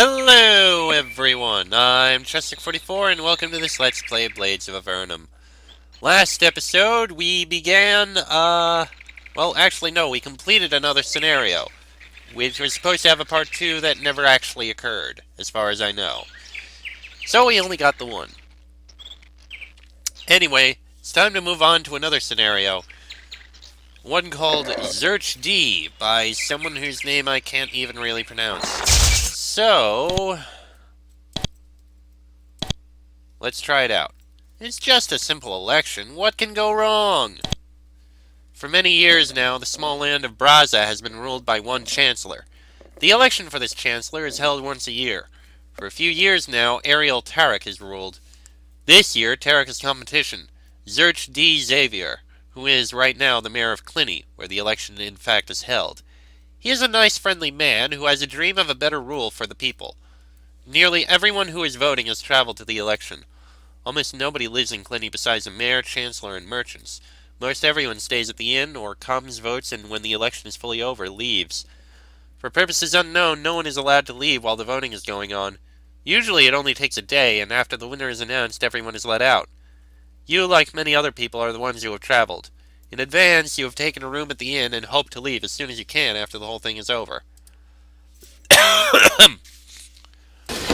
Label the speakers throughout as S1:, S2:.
S1: Hello everyone, I'm Xerch'de44 and welcome to this Let's Play Blades of Avernum. Last episode we began, well actually no, we completed another scenario, which was supposed to have a part 2 that never actually occurred, as far as I know. So we only got the one. Anyway, it's time to move on to another scenario. One called Xerch'de, by someone whose name I can't even really pronounce. So, let's try it out. It's just a simple election. What can go wrong? For many years now, the small land of Braza has been ruled by one chancellor. The election for this chancellor is held once a year. For a few years now, Ariel Tarek has ruled. This year, Tarek has competition. Xerch'de Xavier, who is right now the mayor of Cluny, where the election in fact is held. He is a nice, friendly man who has a dream of a better rule for the people. Nearly everyone who is voting has traveled to the election. Almost nobody lives in Cluny besides the mayor, chancellor, and merchants. Most everyone stays at the inn, or comes, votes, and when the election is fully over, leaves. For purposes unknown, no one is allowed to leave while the voting is going on. Usually it only takes a day, and after the winner is announced, everyone is let out. You, like many other people, are the ones who have traveled. In advance, you have taken a room at the inn and hope to leave as soon as you can after the whole thing is over.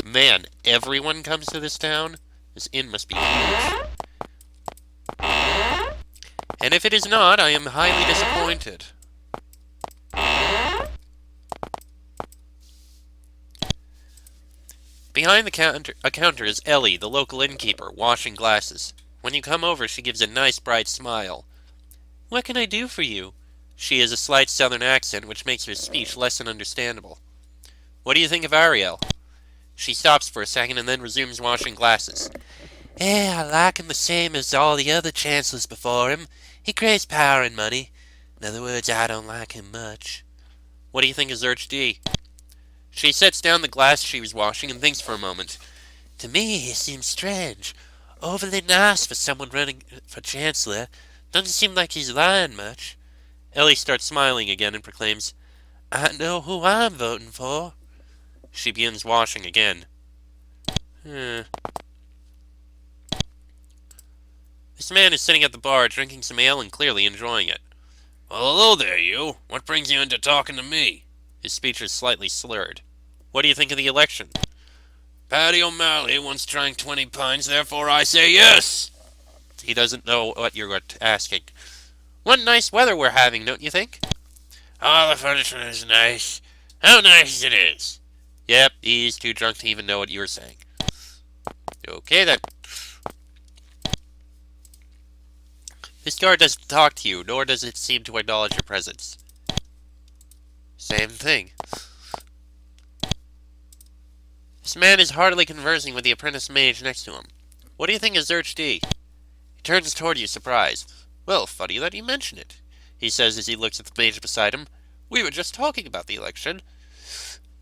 S1: Man, everyone comes to this town? This inn must be huge. And if it is not, I am highly disappointed. Behind the counter is Ellie, the local innkeeper, washing glasses. When you come over, she gives a nice, bright smile. What can I do for you? She has a slight southern accent, which makes her speech less than understandable. What do you think of Ariel? She stops for a second and then resumes washing glasses. I like him the same as all the other chancellors before him. He craves power and money. In other words, I don't like him much. What do you think of Xerch'de? She sets down the glass she was washing and thinks for a moment. To me, he seems strange. Overly nice for someone running for chancellor. Doesn't seem like he's lying much. Ellie starts smiling again and proclaims, I know who I'm voting for. She begins washing again. This man is sitting at the bar drinking some ale and clearly enjoying it. Well, hello there, you. What brings you into talking to me? His speech is slightly slurred. What do you think of the election? Paddy O'Malley once drank 20 pints, therefore I say yes! He doesn't know what you're asking. What nice weather we're having, don't you think? Oh, the furniture is nice. How nice it is! Yep, he's too drunk to even know what you were saying. Okay, then. This guard doesn't talk to you, nor does it seem to acknowledge your presence. Same thing. This man is heartily conversing with the apprentice mage next to him. What do you think of Xerch'de? He turns toward you, surprised. Well, funny that you mention it, he says as he looks at the mage beside him. We were just talking about the election.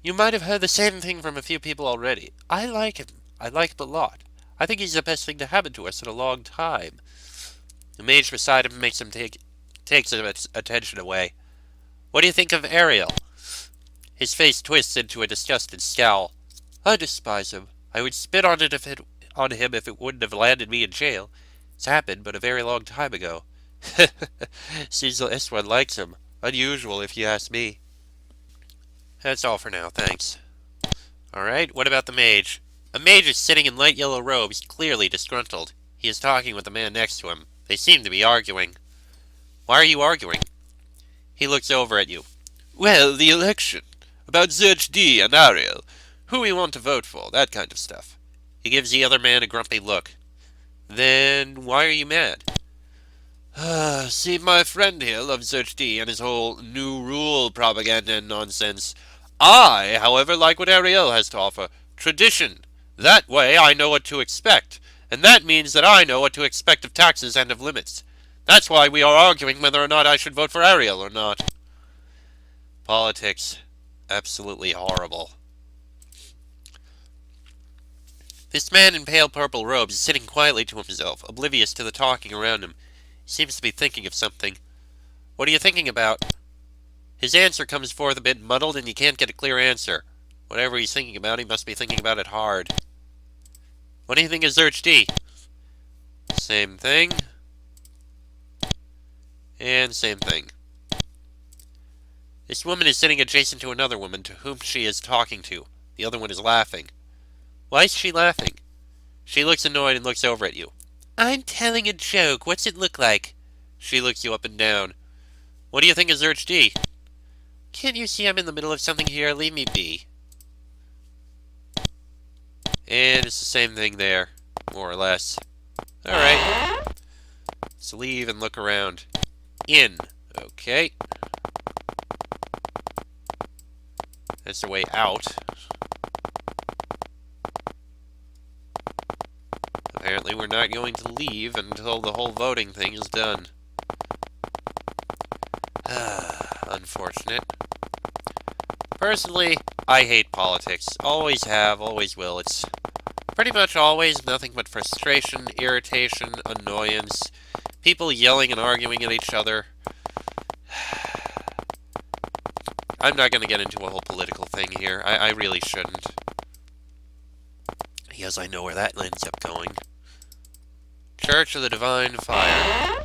S1: You might have heard the same thing from a few people already. I like him. I like him a lot. I think he's the best thing to happen to us in a long time. The mage beside him makes him takes his attention away. What do you think of Ariel? His face twists into a disgusted scowl. I despise him. I would spit on him if it wouldn't have landed me in jail. It's happened, but a very long time ago. Seems this one likes him. Unusual, if you ask me. That's all for now, thanks. Alright, what about the mage? A mage is sitting in light yellow robes, clearly disgruntled. He is talking with the man next to him. They seem to be arguing. Why are you arguing? He looks over at you. Well, the election. About Xerch'de and Ariel. Who we want to vote for, that kind of stuff. He gives the other man a grumpy look. Then why are you mad? See, my friend here loves Xerch'de and his whole new rule propaganda and nonsense. I, however, like what Ariel has to offer. Tradition. That way I know what to expect. And that means that I know what to expect of taxes and of limits. That's why we are arguing whether or not I should vote for Ariel or not. Politics. Absolutely horrible. This man in pale purple robes is sitting quietly to himself, oblivious to the talking around him. He seems to be thinking of something. What are you thinking about? His answer comes forth a bit muddled and you can't get a clear answer. Whatever he's thinking about, he must be thinking about it hard. What do you think of Xerch'de? Same thing. And same thing. This woman is sitting adjacent to another woman to whom she is talking to. The other one is laughing. Why is she laughing? She looks annoyed and looks over at you. I'm telling a joke. What's it look like? She looks you up and down. What do you think of Xerch'de? Can't you see I'm in the middle of something here? Leave me be. And it's the same thing there, more or less. Alright. Let's leave and look around. In. Okay. That's the way out. Apparently we're not going to leave until the whole voting thing is done. Unfortunate. Personally, I hate politics. Always have, always will. It's pretty much always nothing but frustration, irritation, annoyance, people yelling and arguing at each other. I'm not going to get into a whole political thing here. I really shouldn't. Because I know where that ends up going. Church of the Divine Fire.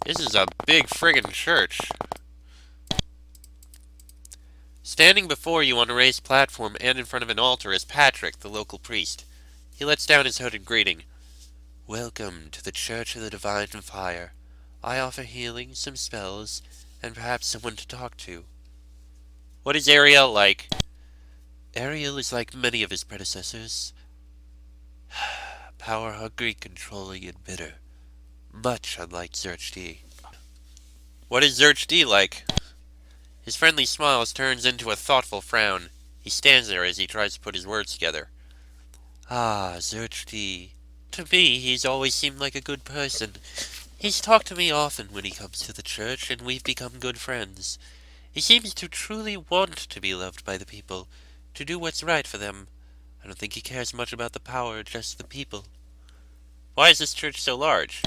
S1: This is a big friggin' church. Standing before you on a raised platform and in front of an altar is Patrick, the local priest. He lets down his hood in greeting. Welcome to the Church of the Divine Fire. I offer healing, some spells, and perhaps someone to talk to. What is Ariel like? Ariel is like many of his predecessors. Power-hungry, controlling, and bitter. Much unlike Xerch'de. What is Xerch'de like? His friendly smile turns into a thoughtful frown. He stands there as he tries to put his words together. Ah, Xerch'de. To me, he's always seemed like a good person. He's talked to me often when he comes to the church, and we've become good friends. He seems to truly want to be loved by the people, to do what's right for them. I don't think he cares much about the power, just the people. Why is this church so large?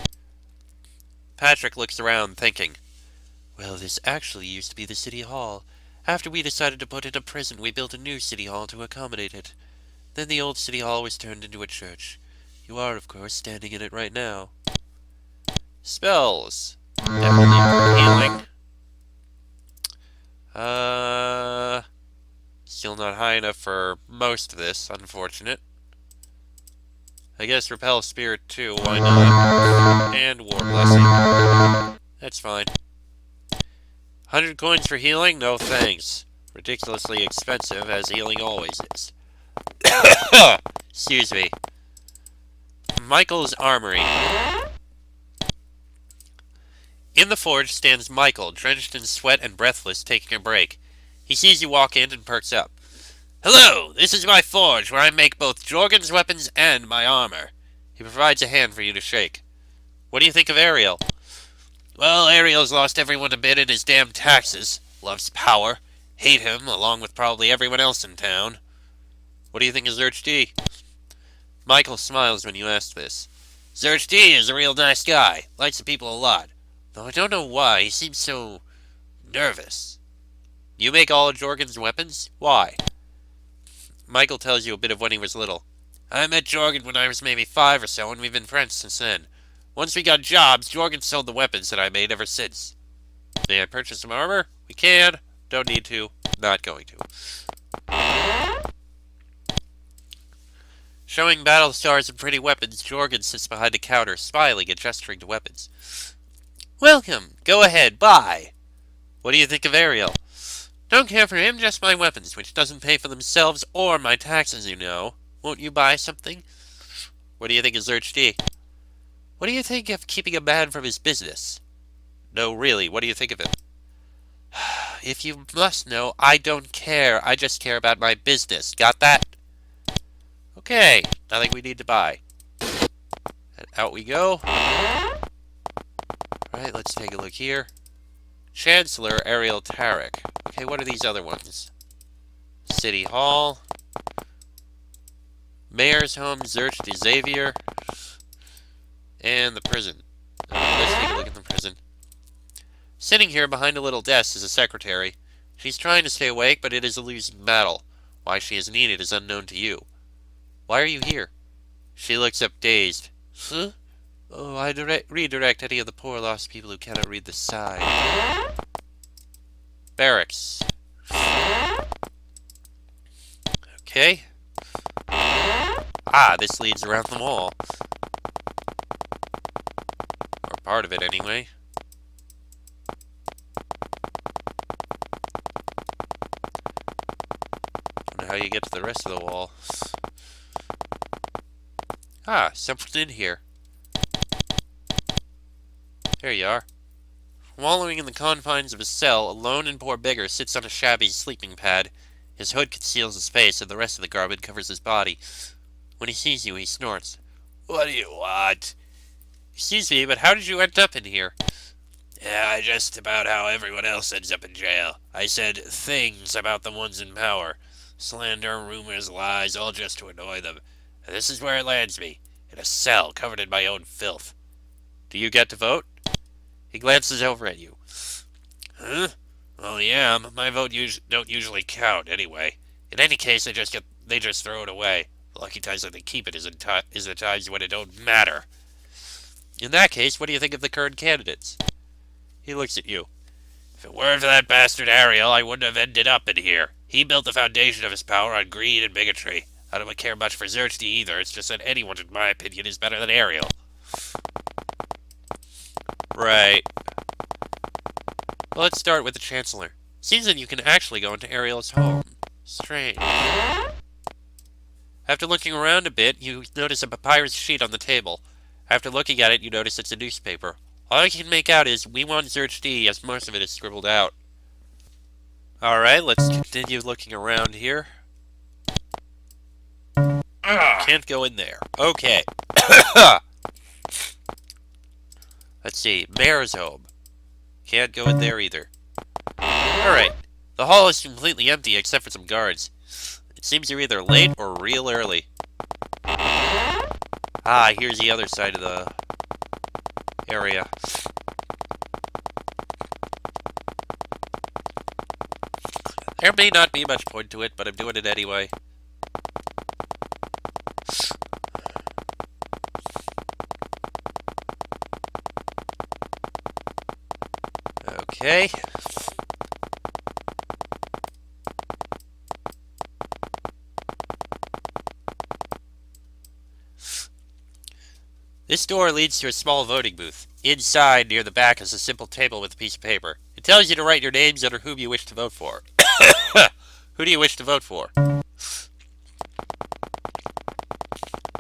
S1: Patrick looks around, thinking. Well, this actually used to be the city hall. After we decided to put in a prison, we built a new city hall to accommodate it. Then the old city hall was turned into a church. You are, of course, standing in it right now. Spells. Definitely healing. Still not high enough for most of this, unfortunate. I guess Repel Spirit too, why not? And War Blessing. That's fine. 100 coins for healing? No thanks. Ridiculously expensive, as healing always is. Excuse me. Michael's Armory. In the forge stands Michael, drenched in sweat and breathless, taking a break. He sees you walk in and perks up. Hello! This is my forge, where I make both Jorgen's weapons and my armor. He provides a hand for you to shake. What do you think of Ariel? Well, Ariel's lost everyone a bit in his damn taxes. Loves power. Hate him, along with probably everyone else in town. What do you think of Xerch'de? Michael smiles when you ask this. Xerch'de is a real nice guy. Likes the people a lot. Though I don't know why, he seems so nervous. You make all of Jorgen's weapons? Why? Michael tells you a bit of when he was little. I met Jorgen when I was maybe 5 or so, and we've been friends since then. Once we got jobs, Jorgen sold the weapons that I made ever since. May I purchase some armor? We can. Don't need to. Not going to. Showing battle stars and pretty weapons, Jorgen sits behind a counter, smiling and gesturing to weapons. Welcome. Go ahead. Buy. What do you think of Ariel? Don't care for him, just my weapons, which doesn't pay for themselves or my taxes, you know. Won't you buy something? What do you think of Xerch'de? What do you think of keeping a man from his business? No, really, what do you think of it? If you must know, I don't care. I just care about my business. Got that? Okay, nothing we need to buy. And out we go. Alright, let's take a look here. Chancellor Ariel Tarek. Okay, what are these other ones? City Hall. Mayor's Home, Xerch'de Xavier. And the prison. Let's take a look at the prison. Sitting here behind a little desk is a secretary. She's trying to stay awake, but it is a losing battle. Why she is needed is unknown to you. Why are you here? She looks up dazed. Huh? Oh, I redirect any of the poor lost people who cannot read the sign. Barracks. Okay. Ah, this leads around the wall. Or part of it, anyway. Don't know how you get to the rest of the wall. Ah, someone's in here. There you are. Wallowing in the confines of his cell, a lone and poor beggar sits on a shabby sleeping pad. His hood conceals his face, and the rest of the garment covers his body. When he sees you, he snorts. What do you want? Excuse me, but how did you end up in here? Yeah, just about how everyone else ends up in jail. I said things about the ones in power. Slander, rumors, lies, all just to annoy them. And this is where it lands me. In a cell covered in my own filth. Do you get to vote? He glances over at you. Huh? Well, yeah, my vote don't usually count, anyway. In any case, they just throw it away. The lucky times that they keep it is the times when it don't matter. In that case, what do you think of the current candidates? He looks at you. If it weren't for that bastard Ariel, I wouldn't have ended up in here. He built the foundation of his power on greed and bigotry. I don't care much for Xerch'de either. It's just that anyone, in my opinion, is better than Ariel. Right. Well, let's start with the Chancellor. Seems that you can actually go into Ariel's home. Strange. After looking around a bit, you notice a papyrus sheet on the table. After looking at it, you notice it's a newspaper. All you can make out is, "We want Xerch'de," as most of it is scribbled out. Alright, let's continue looking around here. Can't go in there. Okay. Let's see, Mayor's home. Can't go in there either. Alright, the hall is completely empty except for some guards. It seems you're either late or real early. Ah, here's the other side of the area. There may not be much point to it, but I'm doing it anyway. Okay. This door leads to a small voting booth. Inside, near the back, is a simple table with a piece of paper. It tells you to write your names under whom you wish to vote for. Who do you wish to vote for?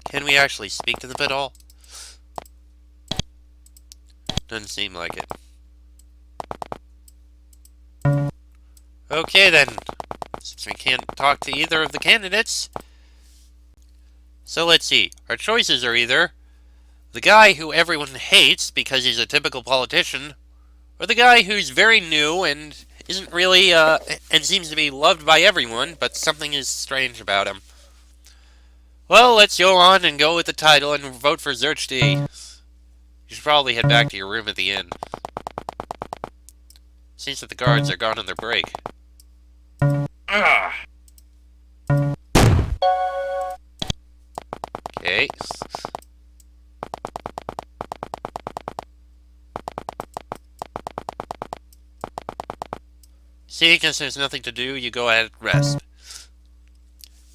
S1: Can we actually speak to them at all? Doesn't seem like it. Okay then, since we can't talk to either of the candidates. So let's see, our choices are either the guy who everyone hates because he's a typical politician, or the guy who's very new and isn't really, and seems to be loved by everyone, but something is strange about him. Well, let's go on and go with the title and vote for Xerch'de. You should probably head back to your room at the inn. Seems that the guards are gone on their break. Okay. Seeing as there's nothing to do, you go ahead and rest.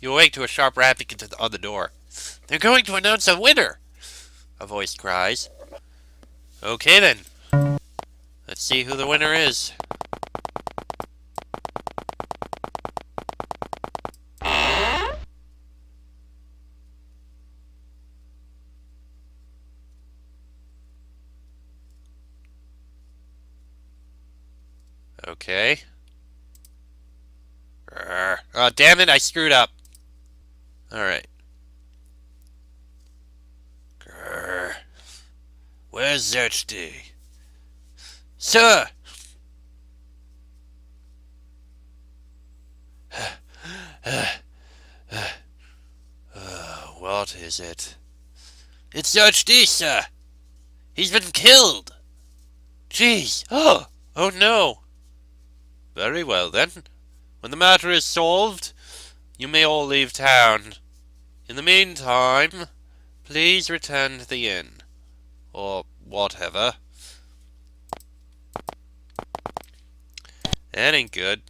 S1: You awake to a sharp rapping on the door. They're going to announce a winner! A voice cries. Okay then. Let's see who the winner is. Okay. Oh, damn it, I screwed up. Alright. Where's Xerch'de? Sir! What is it? It's Xerch'de, sir! He's been killed! Jeez! Oh no! Very well then. When the matter is solved, You may all leave town. In the meantime, please return to the inn. Or whatever. That ain't good.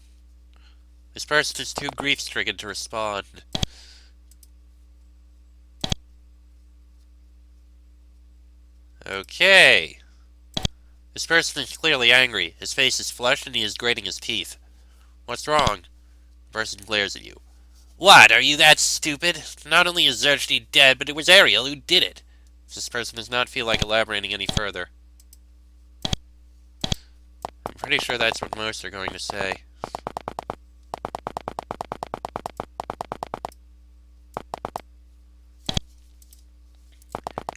S1: This person is too grief-stricken to respond. Okay. This person is clearly angry. His face is flushed and he is grating his teeth. What's wrong? The person glares at you. What? Are you that stupid? Not only is Xerch'de dead, but it was Ariel who did it. This person does not feel like elaborating any further. I'm pretty sure that's what most are going to say.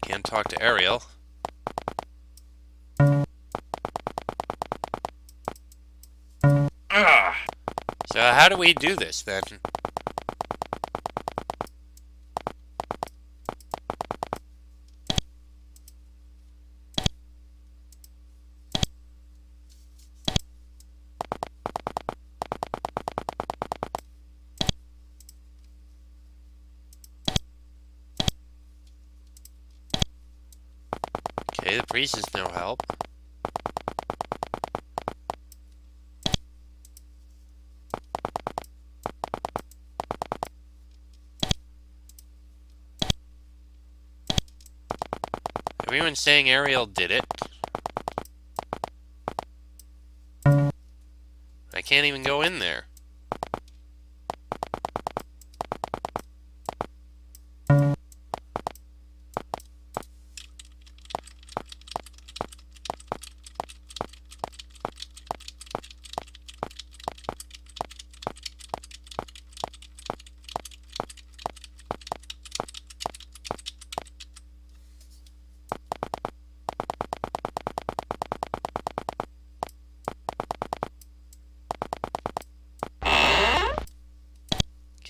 S1: Can't talk to Ariel. So how do we do this, then? Okay, the priest is no help. Everyone's saying Ariel did it. I can't even go in there.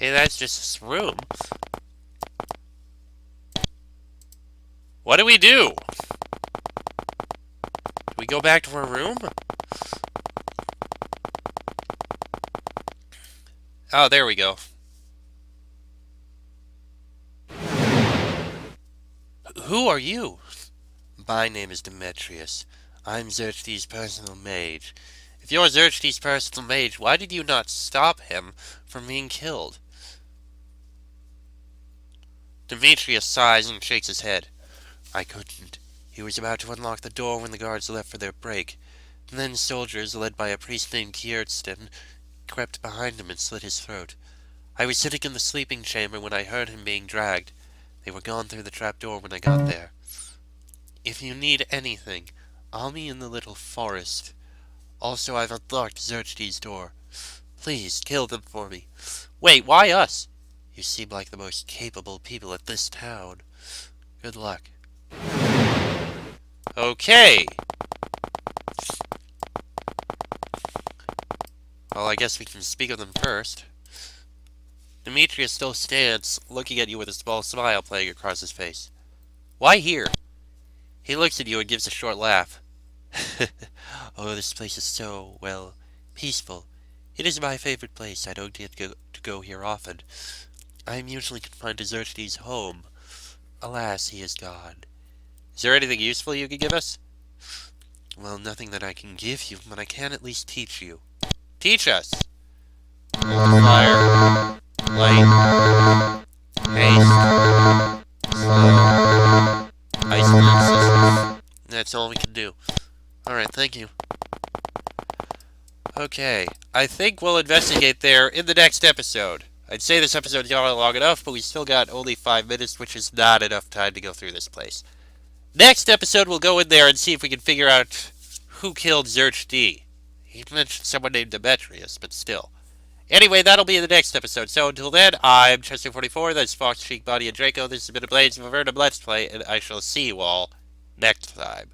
S1: Okay, that's just this room. What do we do? Do we go back to our room? Oh, there we go. Who are you? My name is Demetrius. I'm Xerch'de's personal mage. If you're Xerch'de's personal mage, why did you not stop him from being killed? Demetrius sighs and shakes his head. I couldn't. He was about to unlock the door when the guards left for their break. And then soldiers, led by a priest named Xerch'de, crept behind him and slit his throat. I was sitting in the sleeping chamber when I heard him being dragged. They were gone through the trap door when I got there. If you need anything, I'll be in the little forest. Also, I've unlocked Xerch'de's door. Please, kill them for me. Wait, why us? You seem like the most capable people at this town. Good luck. Okay. Well, I guess we can speak with them first. Demetrius still stands, looking at you with a small smile playing across his face. Why here? He looks at you and gives a short laugh. Oh, this place is so, well, peaceful. It is my favorite place. I don't get to go here often. I am usually confined to Xerch'de's home. Alas, he is gone. Is there anything useful you could give us? Well, nothing that I can give you, but I can at least teach you. Teach us! Multiplier. Light. Haste. Slow. Ice. That's all we can do. Alright, thank you. Okay, I think we'll investigate there in the next episode. I'd say this episode's gone long enough, but we still got only 5 minutes, which is not enough time to go through this place. Next episode, we'll go in there and see if we can figure out who killed Xerch'de. He mentioned someone named Demetrius, but still. Anyway, that'll be in the next episode. So until then, I'm Chester44, that's Fox, Cheek, Body, and Draco. This has been a Blades of Avernum Let's Play, and I shall see you all next time.